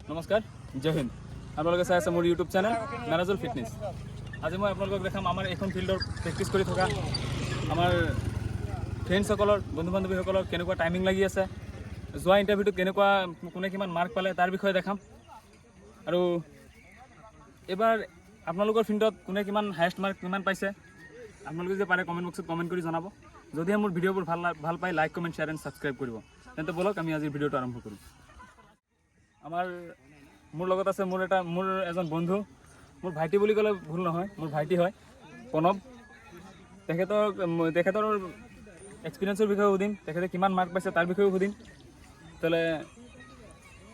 নমস্কাৰ, জয় হিন্দ। আপোনালোকে চাই আছে মোৰ ইউটিউব চেনেল মেৰাজুল ফিটনেছ। আজি মই আপোনালোকক দেখাম আমাৰ এখন ফিল্ডৰ প্ৰেক্টিছ কৰি থকা আমাৰ ফ্ৰেণ্ডসকলৰ, বন্ধু বান্ধৱীসকলৰ কেনেকুৱা টাইমিং লাগি আছে, যোৱা ইণ্টাৰভিউটোত কেনেকুৱা কোনে কিমান মাৰ্ক পালে তাৰ বিষয়ে দেখাম। আৰু এইবাৰ আপোনালোকৰ ফিল্ডত কোনে কিমান হায়েষ্ট মাৰ্ক কিমান পাইছে আপোনালোকে যে পাৰে কমেণ্ট বক্সত কমেণ্ট কৰি জনাব। যদিহে মোৰ ভিডিঅ'বোৰ ভাল পায় like, comment, share and subscribe কৰিব। তেন্তে বলক আমি আজিৰ ভিডিঅ'টো আৰম্ভ কৰোঁ। মোৰ লগত আছে মোৰ এজন বন্ধু, মোৰ ভাইটি বুলি ক'লে ভুল নহয়, মোৰ ভাইটি হয় প্ৰণৱ। তেখেতৰ এক্সপিৰিয়েঞ্চৰ বিষয়ে সুধিম, তেখেতে কিমান মাৰ্ক পাইছে তাৰ বিষয়েও সুধিম। তেতিয়াহ'লে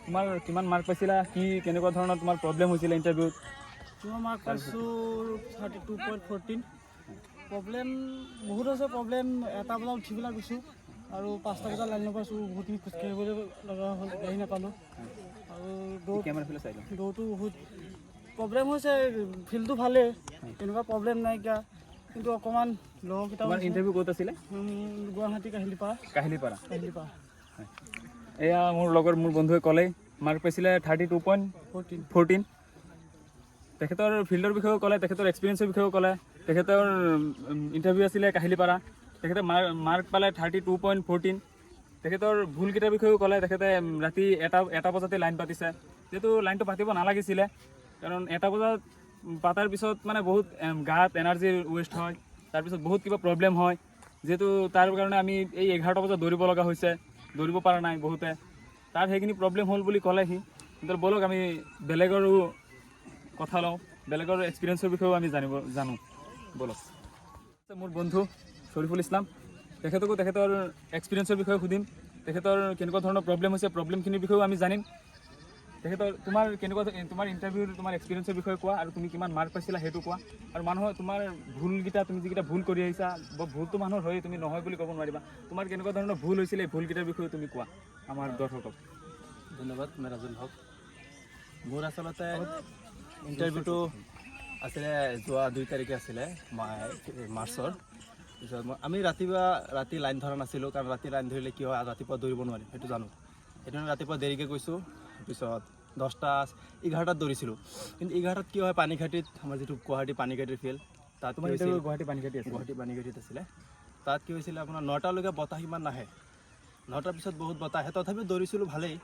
তোমাৰ কিমান মাৰ্ক পাইছিলা, কি কেনেকুৱা ধৰণৰ তোমাৰ প্ৰব্লেম হৈছিলে ইণ্টাৰভিউত? মই মাৰ্ক পাইছোঁ 32.14। প্ৰব্লেম বহুত আছে। প্ৰব্লেম 1টা বজাত উঠি পেলাই গৈছোঁ আৰু 5টা বজাত লাইন নাপাইছোঁ। বহুতখিনি খোজকাঢ়িবলৈ লগা হ'ল, গাড়ী নাপালোঁ। আৰু দৌৰটো বহুত প্ৰব্লেম হৈছে। ফিল্ডটো ভালেই, তেনেকুৱা প্ৰব্লেম নাইকিয়া, কিন্তু অকণমান লং কিটা। ইণ্টাৰভিউ ক'ত আছিলে? গুৱাহাটী কাহিলীপাৰা। এয়া মোৰ বন্ধুৱে ক'লেই মাৰ্ক পাইছিলে 32.14। তেখেতৰ ফিল্ডৰ বিষয়েও ক'লে, তেখেতৰ এক্সপিৰিয়েঞ্চৰ বিষয়েও ক'লে। তেখেতৰ ইণ্টাৰভিউ আছিলে কাহিলীপাৰা, তেখেতে মাৰ্ক পালে 32.14। তেখেতৰ ভুলকেইটাৰ বিষয়েও ক'লে। তেখেতে ৰাতি এটা বজাতে লাইন পাতিছে, যিহেতু লাইনটো পাতিব নালাগিছিলে। কাৰণ 1টা বজাত পাতাৰ পিছত মানে বহুত গাত এনাৰ্জি ৱেষ্ট হয়, তাৰপিছত বহুত কিবা প্ৰব্লেম হয়। যিহেতু তাৰ কাৰণে আমি এই 11টা বজাত দৌৰিব লগা হৈছে, দৌৰিব পৰা নাই বহুতে। তাৰ সেইখিনি প্ৰব্লেম হ'ল বুলি ক'লে সি। কিন্তু ব'লক আমি বেলেগৰো কথা লওঁ, বেলেগৰ এক্সপিৰিয়েঞ্চৰ বিষয়েও আমি জানো। ব'লক। মোৰ বন্ধু শ্বৰিফুল ইছলাম, তেখেতকো তেখেতৰ এক্সপিৰিয়েঞ্চৰ বিষয়ে সুধিম। তেখেতৰ কেনেকুৱা ধৰণৰ প্ৰব্লেম হৈছে, প্ৰব্লেমখিনিৰ বিষয়েও আমি জানিম। তোমাৰ ইণ্টাৰভিউৰ তোমাৰ এক্সপিৰিয়েঞ্চৰ বিষয়ে কোৱা, আৰু তুমি কিমান মাৰ্ক পাইছিলা সেইটো কোৱা। আৰু মানুহৰ তোমাৰ ভুলকেইটা, তুমি যিকেইটা ভুল কৰি আহিছা, ভুলটো মানুহৰ হয়েই, তুমি নহয় বুলি ক'ব নোৱাৰিবা। তোমাৰ কেনেকুৱা ধৰণৰ ভুল হৈছিলে, ভুলকেইটাৰ বিষয়ে তুমি কোৱা আমাৰ দৰ্শকক। ধন্যবাদ মেৰাজুল হক। মোৰ আচলতে ইণ্টাৰভিউটো আছিলে যোৱা 2 তাৰিখে আছিলে মাৰ্চৰ। পিছত আমি ৰাতি লাইন ধৰা নাছিলোঁ, কাৰণ ৰাতি লাইন ধৰিলে কি হয়, ৰাতিপুৱা দৌৰিব নোৱাৰিম সেইটো জানো। সেইটো ৰাতিপুৱা দেৰিকৈ গৈছোঁ। পিছত 10টা 11টাত দৌৰিছিলোঁ। কিন্তু 11টাত কি হয়, পানীখাইটিত আমাৰ যিটো গুৱাহাটী পানীখাইটিৰ ফিল্ড, তাত গুৱাহাটী পানীখাইটিত আছিলে। তাত কি হৈছিলে, আপোনাৰ 9টালৈকে বতাহ ইমান নাহে। 9টাৰ পিছত বহুত বতাহ আহে, তথাপিও দৌৰিছিলোঁ ভালেই।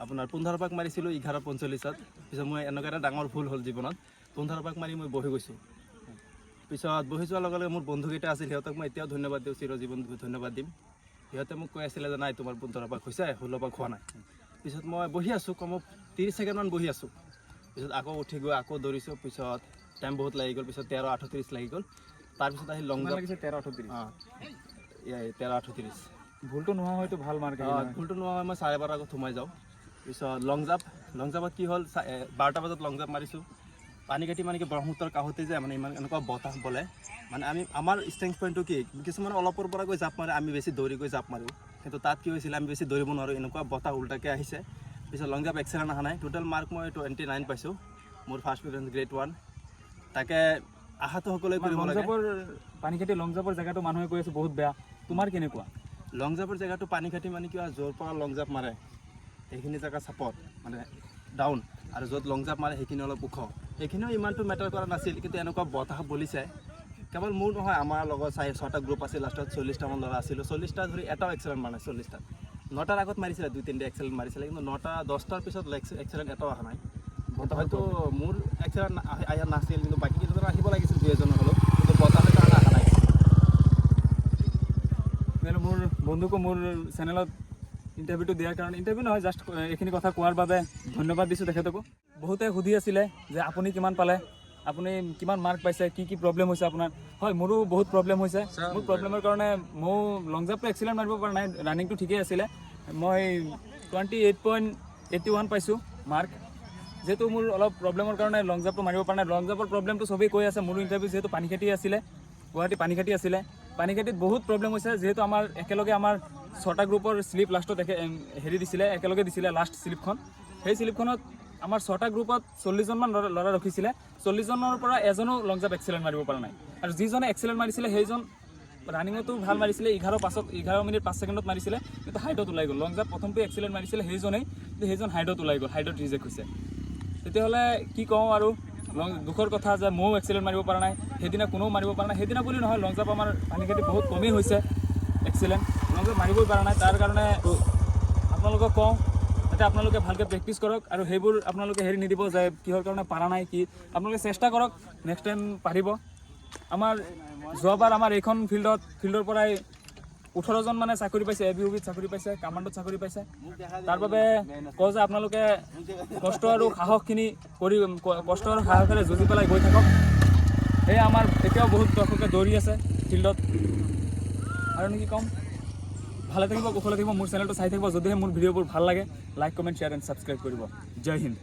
আপোনাৰ 15 পাক মাৰিছিলোঁ 11:45। পিছত মই এনেকুৱা এটা ডাঙৰ ভুল হ'ল জীৱনত, 15 পাক মাৰি মই বহি গৈছোঁ। পিছত বহি যোৱাৰ লগে লগে মোৰ বন্ধুকেইটা আছিল, সিহঁতক মই এতিয়াও ধন্যবাদ দিওঁ, চিৰজীৱন ধন্যবাদ দিম। সিহঁতে মোক কৈ আছিলে যে নাই তোমাৰ 15 পাক হৈছে, 16 পাক হোৱা নাই। পিছত মই বহি আছোঁ, কমেও 30 ছেকেণ্ডমান বহি আছোঁ। পিছত আকৌ উঠি গৈ আকৌ দৌৰিছোঁ। পিছত টাইম বহুত লাগি গ'ল, পিছত 13:38 লাগি গ'ল। তাৰপিছত আহিল লং জাম্প। 13:38 ভুলটো নোহোৱা হয়তো ভাল মাৰ্ক। ভুলটো নোহোৱা হয় মই 12:30 আগত সোমাই যাওঁ। পিছত লং জাম্পত কি হ'ল, 12টা বজাত লং জাম্প মাৰিছোঁ। পানীখাইটি মানে কি ব্ৰহ্মপুত্ৰৰ কাষতে যে, মানে ইমান এনেকুৱা বতাহ বলে, মানে আমাৰ ষ্ট্ৰেংথ পইণ্টটো কি, কিছুমান অলপৰ পৰা গৈ জাপ মাৰে, আমি বেছি দৌৰি গৈ জাপ মাৰোঁ। কিন্তু তাত কি হৈছিলে, আমি বেছি দৌৰিব নোৱাৰোঁ, এনেকুৱা বতাহ উল্টাকৈ আহিছে। পিছত লং জাম্প এক্সেলেণ্ট অহা নাই। টোটেল মাৰ্ক মই 29 পাইছোঁ, মোৰ ফাৰ্ষ্ট প্ৰিফাৰেঞ্চ গ্ৰেড 1। তাকে আশাটো সকলোৱে কৰিব লাগে। পানীখাইটি লং জাম্পৰ জেগাটো মানুহে কৈ আছে বহুত বেয়া, তোমাৰ কেনেকুৱা? লং জাম্পৰ জেগাটো পানীখাইটি মানে কি হয়, য'ৰ পৰা লং জাম্প মাৰে সেইখিনি জেগা চাপত মানে ডাউন, আৰু য'ত লং জাম্প মাৰে সেইখিনি অলপ ওখ। সেইখিনিও ইমানটো মেটাৰ কৰা নাছিল, কিন্তু এনেকুৱা বতাহ বলিছে। কেৱল মোৰ নহয়, আমাৰ লগত 6টা গ্ৰুপ আছিল, লাষ্টত 40টামান ল'ৰা আছিলোঁ। 40টা ধৰি এটাও এক্সেলেণ্ট মাৰা নাই। 40টাত 9টাৰ আগত মাৰিছিলে, 2-3টা এক্সেলেণ্ট মাৰিছিলে, কিন্তু 10টাৰ পিছত এক্সেলেণ্ট এটাও অহা নাই। হয়তো মোৰ এক্সেলেণ্ট আহা নাছিল, কিন্তু বাকী কেইজনৰ আহিব লাগিছিল 2-এজনৰ হ'লেও, কিন্তু বতাহৰ কাৰণে অহা নাই। মোৰ বন্ধুকো মোৰ চেনেলত ইণ্টাৰভিউটো দিয়াৰ কাৰণে, ইণ্টাৰভিউ নহয় জাষ্ট এইখিনি কথা কোৱাৰ বাবে ধন্যবাদ দিছোঁ তেখেতকো। বহুতে সুধি আছিলে যে আপুনি কিমান পালে, আপুনি কিমান মাৰ্ক পাইছে, কি প্ৰব্লেম হৈছে আপোনাৰ। হয়, মোৰো বহুত প্ৰব্লেম হৈছে। মোৰ প্ৰব্লেমৰ কাৰণে ময়ো লং জাম্পটো এক্সিলেণ্ট মাৰিব পৰা নাই, ৰানিংটো ঠিকেই আছিলে। মই 28.81 পাইছোঁ মাৰ্ক। যিহেতু মোৰ অলপ প্ৰব্লেমৰ কাৰণে লং জাম্পটো মাৰিব পৰা নাই। লং জাম্পৰ প্ৰব্লেমটো চবেই কৈ আছে। মোৰো ইণ্টাৰভিউ যিহেতু পানীখাইটি আছিলে, গুৱাহাটী পানীখাইটি আছিলে। পানীখাইটিত বহুত প্ৰব্লেম হৈছে, যিহেতু আমাৰ 6টা গ্ৰুপৰ শ্লিপ লাষ্টত দিছিলে, একেলগে দিছিলে লাষ্ট শ্লিপখন। সেই শ্লিপখনত আমাৰ 6টা গ্ৰুপত 40জনমান ল'ৰা ৰখিছিলে। 40জনৰ পৰা এজনো লং জাম্প এক্সেলেণ্ট মাৰিব পৰা নাই। আৰু যিজনে এক্সেলেণ্ট মাৰিছিলে সেইজন ৰানিঙতো ভাল মাৰিছিলে, 11 মিনিট 5 ছেকেণ্ডত মাৰিছিলে, কিন্তু হাইটত ওলাই গ'ল। লং জাম্প প্ৰথমটো এক্সেলেণ্ট মাৰিছিলে সেইজনেই, সেইজন হাইডত ওলাই গ'ল, হাইডত ৰিজেক্ট হৈছে। তেতিয়াহ'লে কি কওঁ আৰু দুখৰ কথা যে ময়ো এক্সেলেণ্ট মাৰিব পৰা নাই, সেইদিনা কোনেও মাৰিব পৰা নাই। সেইদিনা বুলি নহয়, লং জাম্প আমাৰ পানীখাইটি বহুত কমেই হৈছে এক্সেলেণ্ট, লং জাম্প মাৰিবই পৰা নাই। তাৰ কাৰণে আপোনালোকক কওঁ যাতে আপোনালোকে ভালকৈ প্ৰেক্টিছ কৰক আৰু সেইবোৰ আপোনালোকে হেৰি নিদিব যে কিহৰ কাৰণে পৰা নাই কি, আপোনালোকে চেষ্টা কৰক, নেক্সট টাইম পাৰিব। আমাৰ যোৱাবাৰ আমাৰ এইখন ফিল্ডৰ পৰাই 18জন মানে চাকৰি পাইছে, ABOBত চাকৰি পাইছে, কামাণ্ডত চাকৰি পাইছে। তাৰ বাবে কওঁ যে আপোনালোকে কষ্ট আৰু সাহসখিনি কৰি কষ্ট আৰু সাহসেৰে যুঁজি পেলাই গৈ থাকক। সেয়ে আমাৰ এতিয়াও বহুত দৰ্শকে দৌৰি আছে ফিল্ডত। আৰু কি ক'ম, ভালে থাকিব, কুশলে থাকিব, মোৰ চেনেলটো চাই থাকিব। যদিহে মোৰ ভিডিঅ'বোৰ ভাল লাগে like comment share and subscribe কৰিব। জয় হিন্দ।